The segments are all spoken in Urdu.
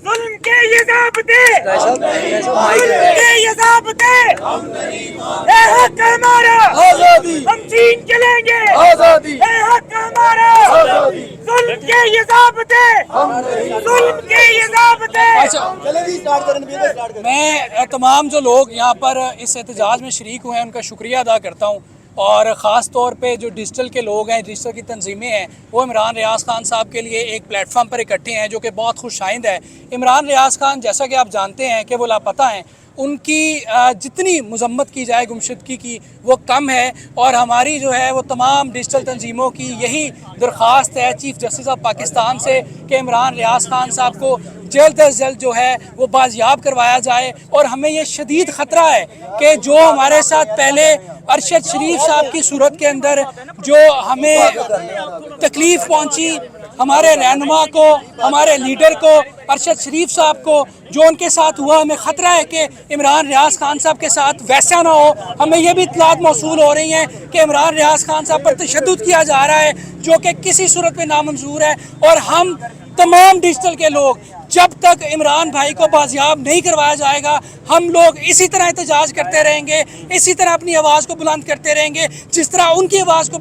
ظلم کے یہ ضابطے یہ ضابطے اے حق ہمارا آزادی ہم چھین کے لیں گے آزادی اے حق ہمارا ظلم کے یہ ضابطے ظلم کے یہ ضابطے میں تمام جو لوگ یہاں پر اس احتجاج میں شریک ہوئے ہیں ان کا شکریہ ادا کرتا ہوں، اور خاص طور پہ جو ڈیجیٹل کے لوگ ہیں، ڈیجیٹل کی تنظیمیں ہیں، وہ عمران ریاض خان صاحب کے لیے ایک پلیٹ فارم پر اکٹھے ہیں جو کہ بہت خوش آئند ہے۔ عمران ریاض خان جیسا کہ آپ جانتے ہیں کہ وہ لاپتہ ہیں، ان کی جتنی مذمت کی جائے گمشدگی کی وہ کم ہے، اور ہماری جو ہے وہ تمام ڈیجیٹل تنظیموں کی یہی درخواست ہے چیف جسٹس آف پاکستان سے کہ عمران ریاض خان صاحب کو جلد از جلد جو ہے وہ بازیاب کروایا جائے۔ اور ہمیں یہ شدید خطرہ ہے کہ جو ہمارے ساتھ پہلے ارشد شریف صاحب کی صورت کے اندر جو ہمیں تکلیف پہنچی، ہمارے رہنما کو، ہمارے لیڈر کو، ارشد شریف صاحب کو جو ان کے ساتھ ہوا، ہمیں خطرہ ہے کہ عمران ریاض خان صاحب کے ساتھ ویسا نہ ہو۔ ہمیں یہ بھی اطلاعات موصول ہو رہی ہیں کہ عمران ریاض خان صاحب پر تشدد کیا جا رہا ہے جو کہ کسی صورت میں نامنظور ہے، اور ہم تمام ڈیجیٹل کے لوگ جب تک عمران بھائی کو بازیاب نہیں کروایا جائے گا ہم لوگ اسی طرح احتجاج کرتے رہیں گے، اسی طرح اپنی آواز کو بلند کرتے رہیں گے۔ جس طرح ان کی آواز کو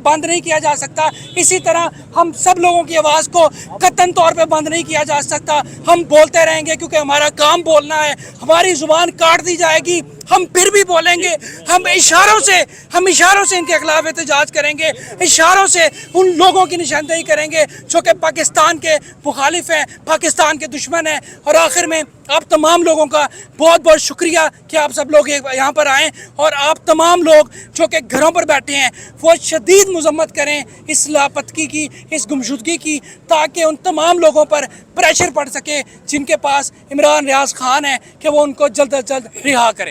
بند نہیں کیا جا سکتا، اسی طرح ہم سب لوگوں کی آواز کو قطعاً طور پہ بند نہیں کیا جا سکتا۔ ہم بولتے رہیں گے کیونکہ ہمارا کام بولنا ہے، ہماری زبان کاٹ دی جائے گی ہم پھر بھی بولیں گے، ہم اشاروں سے ان کے خلاف احتجاج کریں گے، اشاروں سے ان لوگوں کی نشاندہی کریں گے جو کہ پاکستان کے مخالف ہیں، پاکستان کے دشمن ہیں۔ اور آخر میں آپ تمام لوگوں کا بہت بہت شکریہ کہ آپ سب لوگ یہاں پر آئیں، اور آپ تمام لوگ جو کہ گھروں پر بیٹھے ہیں وہ شدید مذمت کریں اس لاپتگی کی، اس گمشدگی کی، تاکہ ان تمام لوگوں پر پریشر پڑ سکے جن کے پاس عمران ریاض خان ہے کہ وہ ان کو جلد از جلد رہا کریں۔